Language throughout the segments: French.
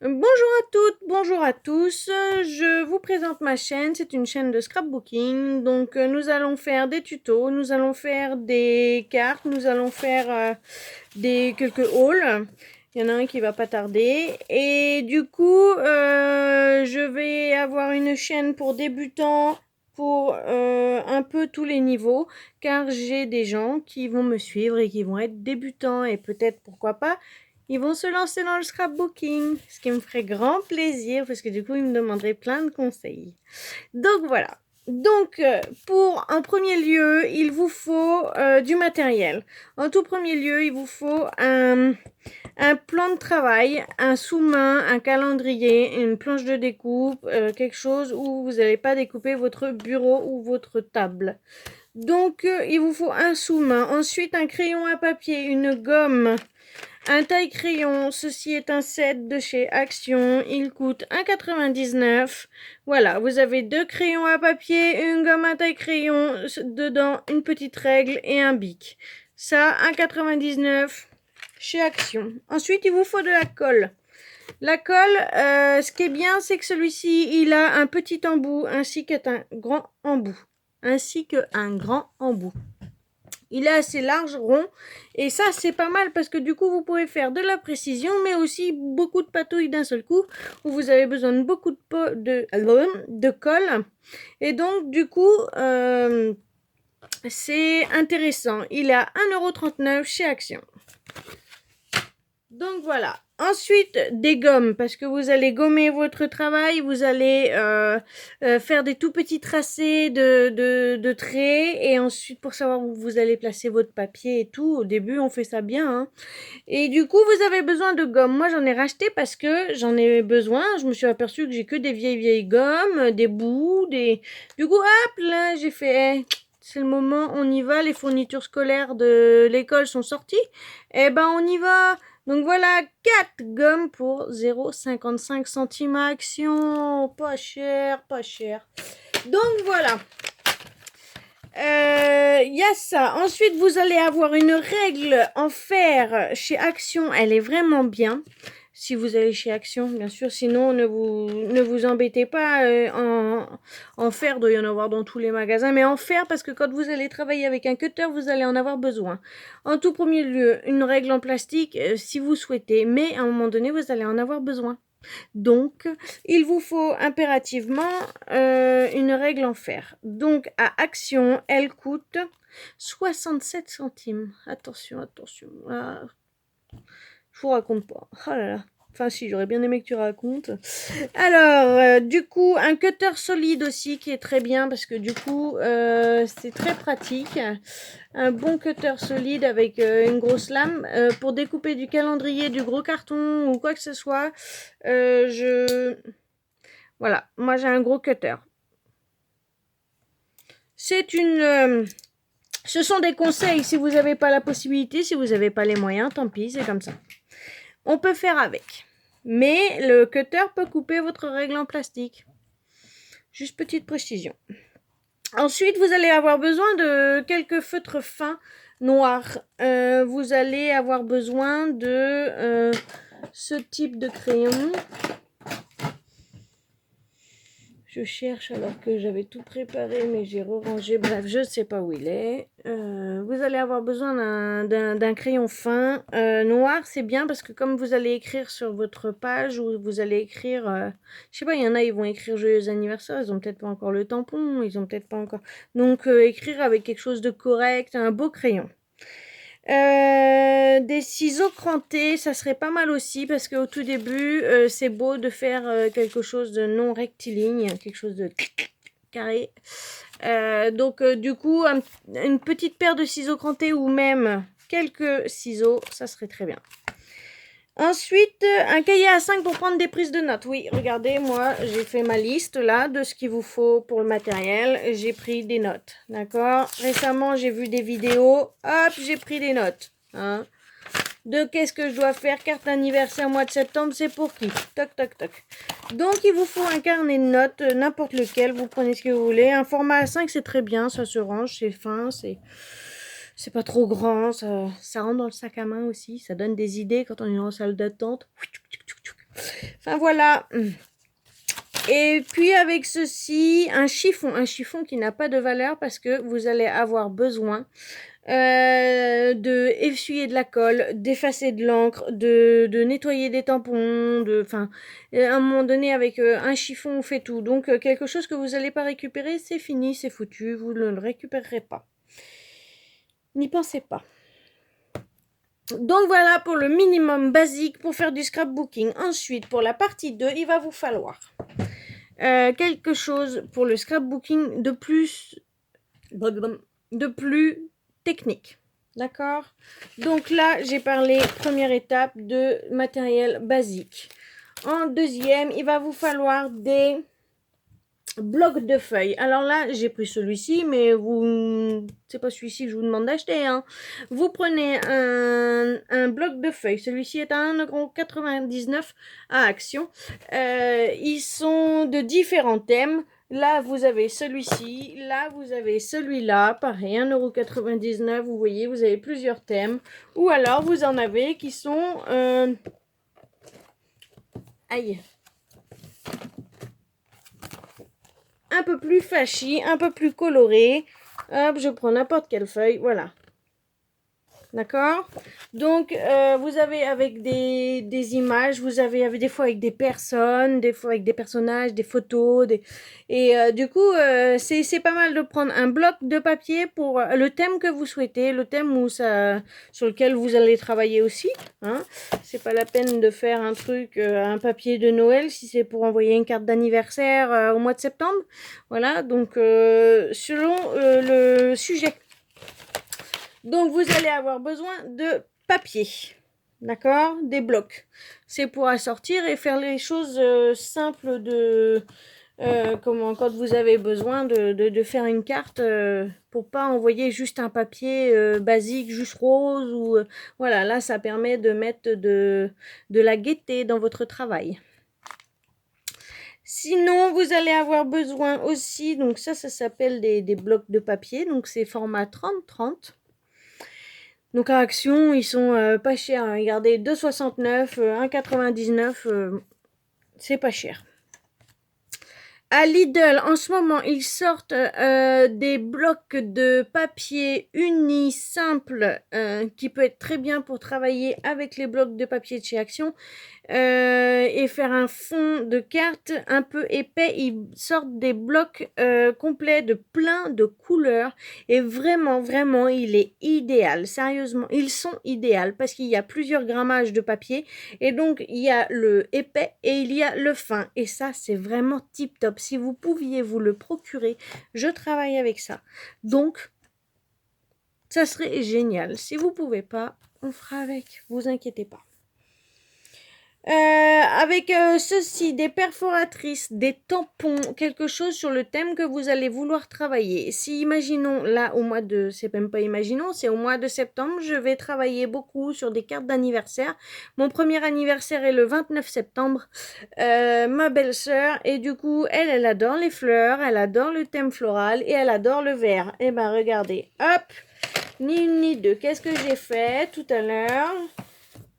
Bonjour à toutes, bonjour à tous. Je vous présente ma chaîne. C'est une chaîne de scrapbooking. Donc, nous allons faire des tutos, nous allons faire des cartes, nous allons faire quelques hauls. Il y en a un qui va pas tarder. Et du coup, je vais avoir une chaîne pour débutants, pour un peu tous les niveaux, car j'ai des gens qui vont me suivre et qui vont être débutants et peut-être, pourquoi pas, ils vont se lancer dans le scrapbooking, ce qui me ferait grand plaisir parce que du coup, ils me demanderaient plein de conseils. Donc voilà. Donc, en premier lieu, il vous faut du matériel. En tout premier lieu, il vous faut un plan de travail, un sous-main, un calendrier, une planche de découpe, quelque chose où vous n'allez pas découper votre bureau ou votre table. Donc, il vous faut un sous-main. Ensuite, un crayon à papier, une gomme, un taille-crayon. Ceci est un set de chez Action. Il coûte 1,99 €. Voilà, vous avez 2 crayons à papier, une gomme à taille-crayon, dedans une petite règle et un bic. Ça, 1,99 € chez Action. Ensuite, il vous faut de la colle. La colle, ce qui est bien, c'est que celui-ci, il a un petit embout ainsi qu'un grand embout. Il est assez large, rond, et ça c'est pas mal parce que du coup vous pouvez faire de la précision mais aussi beaucoup de patouilles d'un seul coup où vous avez besoin de beaucoup de colle, et donc du coup c'est intéressant. Il est à 1,39 € chez Action. Donc voilà. Ensuite, des gommes, parce que vous allez gommer votre travail, vous allez faire des tout petits tracés de traits, et ensuite pour savoir où vous allez placer votre papier et tout, au début on fait ça bien, hein. Et du coup vous avez besoin de gomme. Moi j'en ai racheté parce que j'en ai besoin, je me suis aperçue que j'ai que des vieilles gommes, des bouts, Du coup hop là j'ai fait... c'est le moment, on y va, les fournitures scolaires de l'école sont sorties, eh ben on y va. Donc voilà, 4 gommes pour 0,55 centimes à Action. Pas cher, pas cher. Donc voilà. Y a ça. Ensuite, vous allez avoir une règle en fer chez Action. Elle est vraiment bien. Si vous allez chez Action, bien sûr. Sinon, ne vous embêtez pas. En fer, il doit y en avoir dans tous les magasins. Mais en fer, parce que quand vous allez travailler avec un cutter, vous allez en avoir besoin. En tout premier lieu, une règle en plastique, si vous souhaitez. Mais à un moment donné, vous allez en avoir besoin. Donc, il vous faut impérativement une règle en fer. Donc, à Action, elle coûte 67 centimes. Attention, attention. Ah, je vous raconte pas. Oh là là. Enfin, si, j'aurais bien aimé que tu racontes. Alors, du coup, un cutter solide aussi qui est très bien parce que du coup, c'est très pratique. Un bon cutter solide avec une grosse lame pour découper du calendrier, du gros carton ou quoi que ce soit. Voilà, moi j'ai un gros cutter. Ce sont des conseils. Si vous n'avez pas la possibilité, si vous n'avez pas les moyens, tant pis, c'est comme ça. On peut faire avec. Mais le cutter peut couper votre règle en plastique. Juste petite précision. Ensuite, vous allez avoir besoin de quelques feutres fins noirs. Vous allez avoir besoin de ce type de crayon. Je cherche alors que j'avais tout préparé, mais j'ai rangé. Bref, je ne sais pas où il est. Vous allez avoir besoin d'un crayon fin. Noir, c'est bien parce que comme vous allez écrire sur votre page, ou vous allez écrire... je sais pas, il y en a, ils vont écrire joyeux anniversaire. Ils ont peut-être pas encore le tampon. Ils ont peut-être pas encore... Donc, écrire avec quelque chose de correct, un beau crayon. Des ciseaux crantés, ça serait pas mal aussi parce qu'au tout début, c'est beau de faire quelque chose de non rectiligne, quelque chose de carré. Donc, du coup, une petite paire de ciseaux crantés ou même quelques ciseaux, ça serait très bien. Ensuite, un cahier A5 pour prendre des prises de notes. Oui, regardez, moi, j'ai fait ma liste là de ce qu'il vous faut pour le matériel. J'ai pris des notes, d'accord? Récemment, j'ai vu des vidéos. Hop, j'ai pris des notes. Hein, de qu'est-ce que je dois faire. Carte d'anniversaire mois de septembre, c'est pour qui? Toc, toc, toc. Donc, il vous faut un carnet de notes, n'importe lequel. Vous prenez ce que vous voulez. Un format A5, c'est très bien. Ça se range, c'est fin, c'est pas trop grand, ça rentre dans le sac à main aussi, ça donne des idées quand on est en salle d'attente. Enfin voilà. Et puis avec ceci, un chiffon qui n'a pas de valeur parce que vous allez avoir besoin de essuyer de la colle, d'effacer de l'encre, de nettoyer des tampons, enfin, à un moment donné avec un chiffon on fait tout. Donc quelque chose que vous n'allez pas récupérer, c'est fini, c'est foutu, vous ne le récupérerez pas. N'y pensez pas. Donc voilà pour le minimum basique pour faire du scrapbooking. Ensuite, pour la partie 2, il va vous falloir quelque chose pour le scrapbooking de plus technique. D'accord? Donc là, j'ai parlé, première étape, de matériel basique. En deuxième, il va vous falloir des blocs de feuilles. Alors là, j'ai pris celui-ci, mais c'est pas celui-ci que je vous demande d'acheter, hein. Vous prenez un bloc de feuilles. Celui-ci est à 1,99 € à Action. Ils sont de différents thèmes. Là, vous avez celui-ci. Là, vous avez celui-là. Pareil, 1,99 €. Vous voyez, vous avez plusieurs thèmes. Ou alors, vous en avez qui sont... Aïe. Un peu plus flashy, un peu plus coloré. Hop, je prends n'importe quelle feuille. Voilà. D'accord? Donc, vous avez avec des images, vous avez des fois avec des personnes, des fois avec des personnages, des photos. Et du coup, c'est pas mal de prendre un bloc de papier pour le thème que vous souhaitez, le thème sur lequel vous allez travailler aussi. Hein. C'est pas la peine de faire un truc, un papier de Noël, si c'est pour envoyer une carte d'anniversaire au mois de septembre. Voilà, donc selon le sujet. Donc, vous allez avoir besoin de papier, d'accord? Des blocs. C'est pour assortir et faire les choses simples quand vous avez besoin de faire une carte pour pas envoyer juste un papier basique, juste rose. Ou voilà, là, ça permet de mettre de la gaieté dans votre travail. Sinon, vous allez avoir besoin aussi, donc ça s'appelle des blocs de papier, donc c'est format 30-30. Donc à Action, ils sont pas chers. Hein. Regardez, 2,69, 1,99, c'est pas cher. À Lidl, en ce moment, ils sortent des blocs de papier unis simples qui peut être très bien pour travailler avec les blocs de papier de chez Action et faire un fond de carte un peu épais. Ils sortent des blocs complets de plein de couleurs et vraiment, vraiment, il est idéal. Sérieusement, ils sont idéaux parce qu'il y a plusieurs grammages de papier et donc il y a le épais et il y a le fin et ça, c'est vraiment tip top. Si vous pouviez vous le procurer, je travaille avec ça. Donc, ça serait génial. Si vous pouvez pas, on fera avec. Vous inquiétez pas. Avec ceci, des perforatrices, des tampons, quelque chose sur le thème que vous allez vouloir travailler. Si imaginons, là c'est même pas imaginons, c'est au mois de septembre, je vais travailler beaucoup sur des cartes d'anniversaire. Mon premier anniversaire est le 29 septembre. Ma belle-sœur, et du coup, elle adore les fleurs, elle adore le thème floral et elle adore le vert. Et ben regardez, hop, ni une ni deux. Qu'est-ce que j'ai fait tout à l'heure?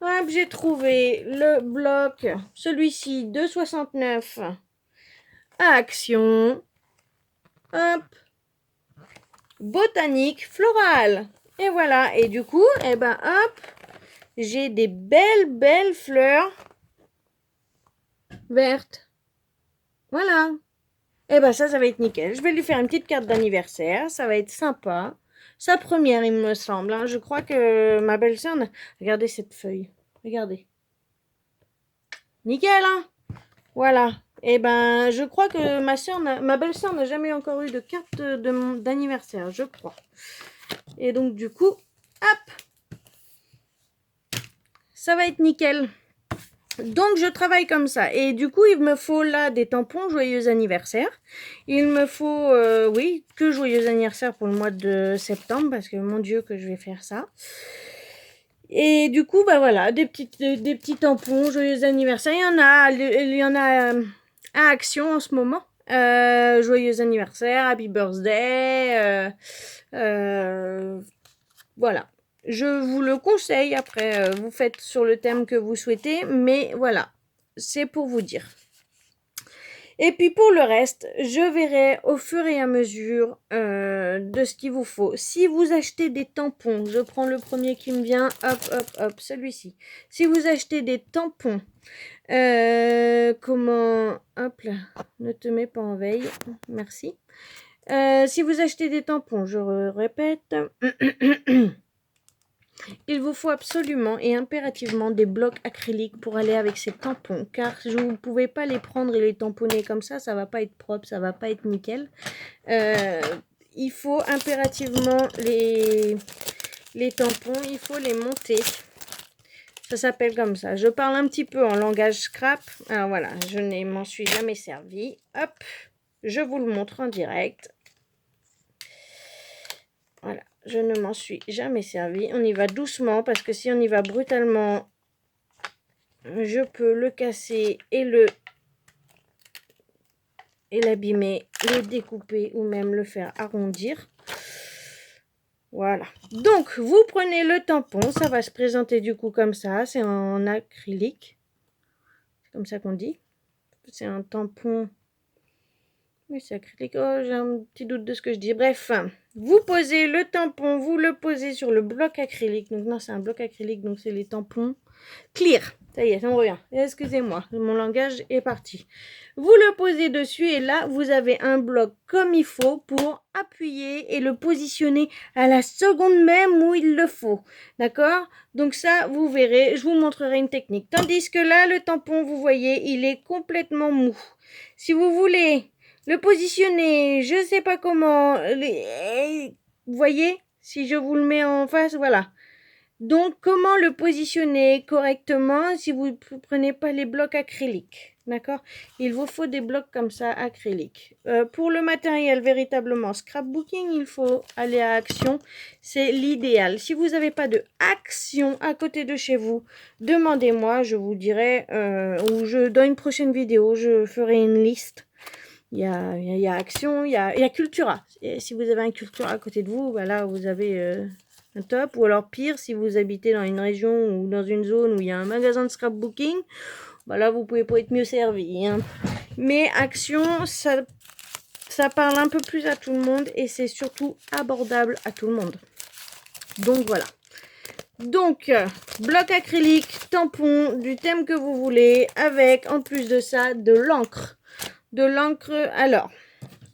Hop, j'ai trouvé le bloc, celui-ci, 2,69 à Action. Hop, botanique florale. Et voilà, et du coup, eh ben hop, j'ai des belles fleurs vertes. Voilà. Et ben ça va être nickel. Je vais lui faire une petite carte d'anniversaire, ça va être sympa. Sa première, il me semble. Hein. Je crois que ma belle-sœur... Regardez cette feuille. Regardez. Nickel, hein? Voilà. Et ben, je crois que ma belle-sœur n'a jamais encore eu de carte d'anniversaire, je crois. Et donc, du coup, hop, ça va être nickel. Donc, je travaille comme ça. Et du coup, il me faut là des tampons joyeux anniversaire. Il me faut, oui, que joyeux anniversaire pour le mois de septembre, parce que mon Dieu, que je vais faire ça. Et du coup, bah voilà, des petits tampons joyeux anniversaire. Il y en a à Action en ce moment. Joyeux anniversaire, happy birthday. Voilà. Je vous le conseille. Après, vous faites sur le thème que vous souhaitez. Mais voilà. c'est pour vous dire. Et puis pour le reste, je verrai au fur et à mesure de ce qu'il vous faut. Si vous achetez des tampons, je prends le premier qui me vient, hop, hop, hop, celui-ci. Si vous achetez des tampons, hop là, ne te mets pas en veille, merci. Si vous achetez des tampons, je répète, il vous faut absolument et impérativement des blocs acryliques pour aller avec ces tampons, car vous ne pouvez pas les prendre et les tamponner comme ça va pas être propre, ça va pas être nickel. Il faut impérativement les tampons, il faut les monter. Ça s'appelle comme ça. Je parle un petit peu en langage scrap. Alors voilà, je ne m'en suis jamais servi. Hop, je vous le montre en direct. Voilà, je ne m'en suis jamais servi. On y va doucement parce que si on y va brutalement, je peux le casser et l'abîmer, le découper ou même le faire arrondir. Voilà. Donc, vous prenez le tampon. Ça va se présenter du coup comme ça. C'est en acrylique. C'est comme ça qu'on dit. C'est un tampon. Oui, c'est acrylique. Oh, j'ai un petit doute de ce que je dis. Bref, vous posez le tampon. Vous le posez sur le bloc acrylique. Donc, non, c'est un bloc acrylique. Donc, c'est les tampons clear. Ça y est, ça me revient. Excusez-moi, mon langage est parti. Vous le posez dessus et là, vous avez un bloc comme il faut pour appuyer et le positionner à la seconde même où il le faut. D'accord? Donc ça, vous verrez, je vous montrerai une technique. Tandis que là, le tampon, vous voyez, il est complètement mou. Si vous voulez le positionner, je ne sais pas comment, vous voyez? Si je vous le mets en face, voilà. Donc, comment le positionner correctement si vous ne prenez pas les blocs acryliques, d'accord? Il vous faut des blocs comme ça, acryliques. Pour le matériel véritablement scrapbooking, il faut aller à Action. C'est l'idéal. Si vous n'avez pas de Action à côté de chez vous, demandez-moi, je vous dirai, ou dans une prochaine vidéo, je ferai une liste. Il y a Action, il y a Cultura. Et si vous avez un Cultura à côté de vous, voilà, vous avez... un top, ou alors pire, si vous habitez dans une région ou dans une zone où il y a un magasin de scrapbooking, bah là vous pouvez pas être mieux servi, hein. Mais Action, ça parle un peu plus à tout le monde et c'est surtout abordable à tout le monde. Donc voilà. Donc, bloc acrylique, tampon, du thème que vous voulez, avec en plus de ça de l'encre. De l'encre, alors,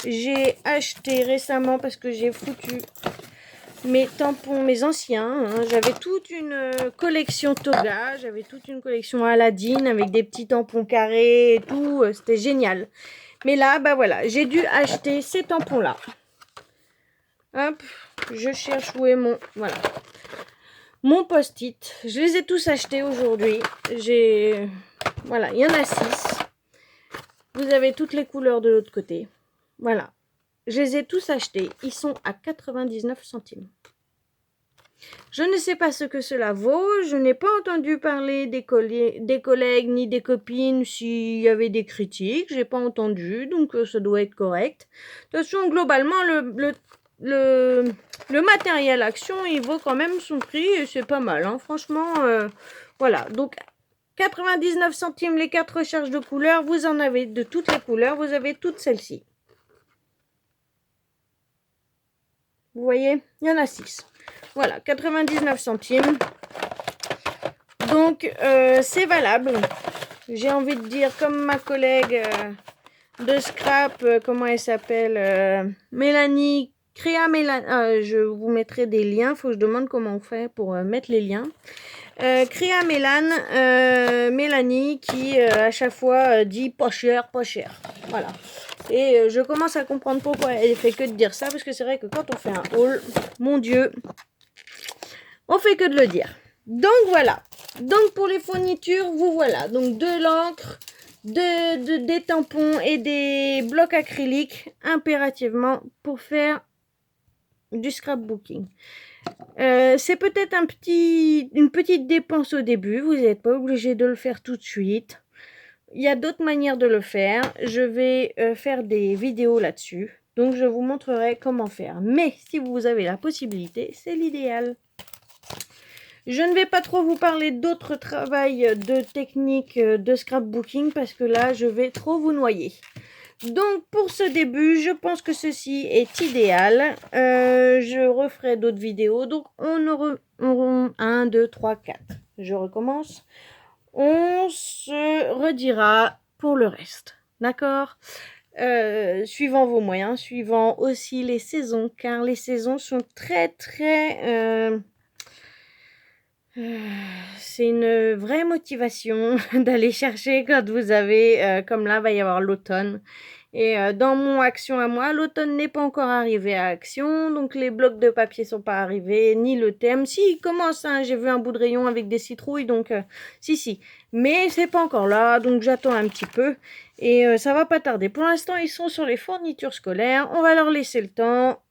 j'ai acheté récemment parce que j'ai foutu mes tampons, mes anciens, hein. J'avais toute une collection Toga, j'avais toute une collection Aladdin avec des petits tampons carrés et tout, c'était génial. Mais là, bah voilà, j'ai dû acheter ces tampons-là. Hop, je cherche où est voilà. Mon post-it, je les ai tous achetés aujourd'hui. Voilà, il y en a 6. Vous avez toutes les couleurs de l'autre côté. Voilà. Je les ai tous achetés. Ils sont à 99 centimes. Je ne sais pas ce que cela vaut. Je n'ai pas entendu parler des collègues ni des copines s'il y avait des critiques. J'ai pas entendu, donc ça doit être correct. De toute façon, globalement, le matériel Action, il vaut quand même son prix et c'est pas mal, hein. Franchement, voilà. Donc, 99 centimes les 4 recharges de couleurs. Vous en avez de toutes les couleurs. Vous avez toutes celles-ci. Vous voyez, il y en a 6. Voilà, 99 centimes. Donc, c'est valable. J'ai envie de dire, comme ma collègue de scrap, comment elle s'appelle, Mélanie, Créa Mélanie. Je vous mettrai des liens. Il faut que je demande comment on fait pour mettre les liens. Créa Mélanie, qui à chaque fois dit pas cher, pas cher. Voilà. Et je commence à comprendre pourquoi elle fait que de dire ça, parce que c'est vrai que quand on fait un haul, mon Dieu, on fait que de le dire. Donc voilà. Donc pour les fournitures, vous voilà. Donc de l'encre, des tampons et des blocs acryliques impérativement pour faire du scrapbooking. C'est peut-être une petite dépense au début. Vous n'êtes pas obligé de le faire tout de suite. Il y a d'autres manières de le faire. Je vais faire des vidéos là-dessus. Donc, je vous montrerai comment faire. Mais si vous avez la possibilité, c'est l'idéal. Je ne vais pas trop vous parler d'autres travails de technique de scrapbooking parce que là, je vais trop vous noyer. Donc, pour ce début, je pense que ceci est idéal. Je referai d'autres vidéos. Donc, on aura 1, 2, 3, 4. Je recommence. On se redira pour le reste. D'accord ? Suivant vos moyens, suivant aussi les saisons, car les saisons sont très c'est une vraie motivation d'aller chercher quand vous avez, comme là, va y avoir l'automne. Et dans mon action à moi, l'automne n'est pas encore arrivé à action, donc les blocs de papier sont pas arrivés, ni le thème. Si, il commence, hein, j'ai vu un bout de rayon avec des citrouilles, donc si. Mais c'est pas encore là, donc j'attends un petit peu. Et ça va pas tarder. Pour l'instant, ils sont sur les fournitures scolaires. On va leur laisser le temps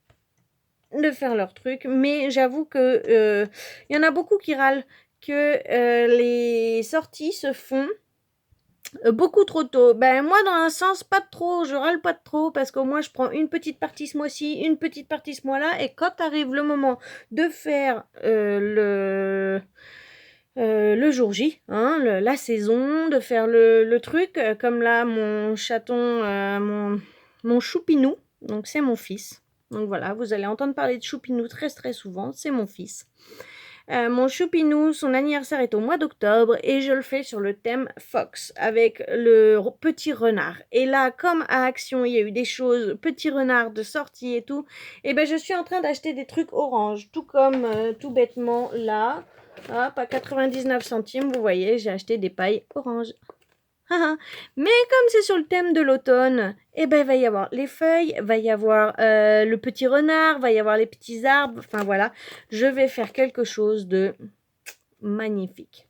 de faire leur truc. Mais j'avoue que y en a beaucoup qui râlent que les sorties se font beaucoup trop tôt. Ben moi, dans un sens, pas trop. Je râle pas trop parce qu'au moins je prends une petite partie ce mois-ci, une petite partie ce mois-là, et quand arrive le moment de faire le jour J, hein, la saison, de faire le truc, comme là mon chaton, mon choupinou, donc c'est mon fils. Donc voilà, vous allez entendre parler de choupinou très souvent, c'est mon fils. Mon choupinou, son anniversaire est au mois d'octobre et je le fais sur le thème Fox avec le petit renard. Et là, comme à Action, il y a eu des choses, petit renard de sortie et tout, et ben je suis en train d'acheter des trucs orange, tout comme tout bêtement là, hop, à 99 centimes, vous voyez, j'ai acheté des pailles orange. Mais comme c'est sur le thème de l'automne, eh ben, il va y avoir les feuilles, va y avoir le petit renard, va y avoir les petits arbres. Enfin voilà, je vais faire quelque chose de magnifique.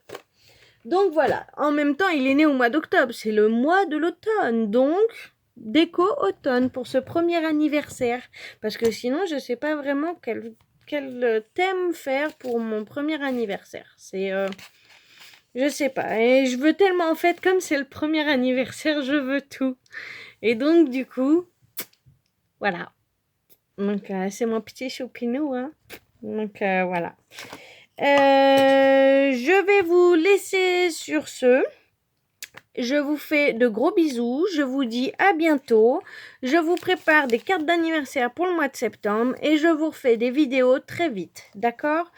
Donc voilà, en même temps, il est né au mois d'octobre, c'est le mois de l'automne. Donc, déco automne pour ce premier anniversaire. Parce que sinon, je ne sais pas vraiment quel thème faire pour mon premier anniversaire. C'est... je sais pas. Et je veux tellement, en fait, comme c'est le premier anniversaire, je veux tout. Et donc, du coup, voilà. Donc, c'est mon petit choupinou, hein. Donc, voilà. Je vais vous laisser sur ce. Je vous fais de gros bisous, je vous dis à bientôt, je vous prépare des cartes d'anniversaire pour le mois de septembre et je vous refais des vidéos très vite, d'accord ?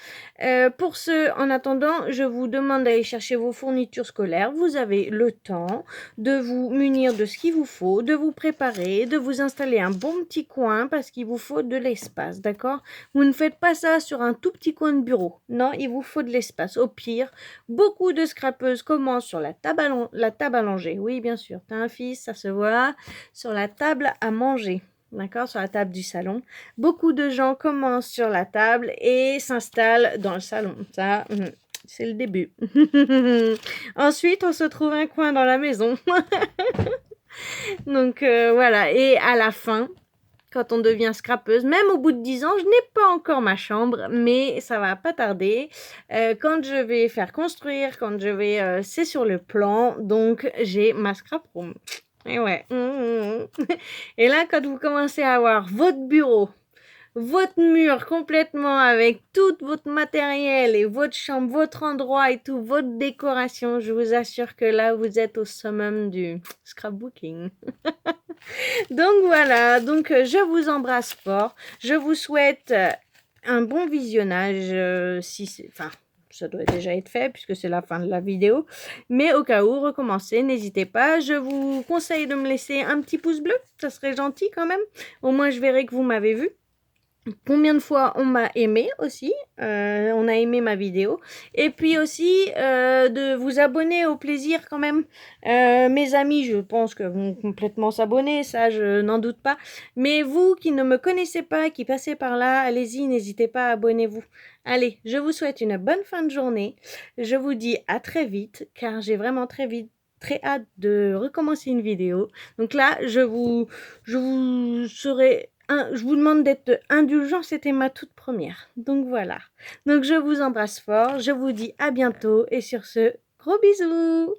Pour ce, en attendant, je vous demande d'aller chercher vos fournitures scolaires, vous avez le temps de vous munir de ce qu'il vous faut, de vous préparer, de vous installer un bon petit coin parce qu'il vous faut de l'espace, d'accord ? Vous ne faites pas ça sur un tout petit coin de bureau, non, il vous faut de l'espace, au pire, beaucoup de scrapeuses commencent sur la table à manger. Oui, bien sûr, tu as un fils, ça se voit. Sur la table à manger. D'accord, sur la table du salon. Beaucoup de gens commencent sur la table et s'installent dans le salon. Ça, c'est le début. Ensuite, on se trouve un coin dans la maison. Donc, voilà. Et à la fin, quand on devient scrapeuse, même au bout de 10 ans, je n'ai pas encore ma chambre, mais ça va pas tarder. Quand je vais faire construire, quand je vais... c'est sur le plan, donc j'ai ma scrap room. Et ouais. Et là, quand vous commencez à avoir votre bureau, votre mur complètement avec tout votre matériel et votre chambre, votre endroit et tout, votre décoration, je vous assure que là, vous êtes au summum du scrapbooking. Donc voilà, donc je vous embrasse fort. Je vous souhaite un bon visionnage, enfin, ça doit déjà être fait puisque c'est la fin de la vidéo. Mais au cas où, recommencez, n'hésitez pas. Je vous conseille de me laisser un petit pouce bleu, ça serait gentil quand même. Au moins, je verrai que vous m'avez vu. Combien de fois on m'a aimé aussi, on a aimé ma vidéo, et puis aussi de vous abonner au plaisir quand même. Mes amis, je pense que vont complètement s'abonner, ça je n'en doute pas, mais vous qui ne me connaissez pas, qui passez par là, allez-y, n'hésitez pas, abonnez-vous. Allez, je vous souhaite une bonne fin de journée, je vous dis à très vite, car j'ai vraiment très hâte de recommencer une vidéo. Donc là, je vous demande d'être indulgent, c'était ma toute première. Donc voilà. Donc je vous embrasse fort, je vous dis à bientôt et sur ce, gros bisous!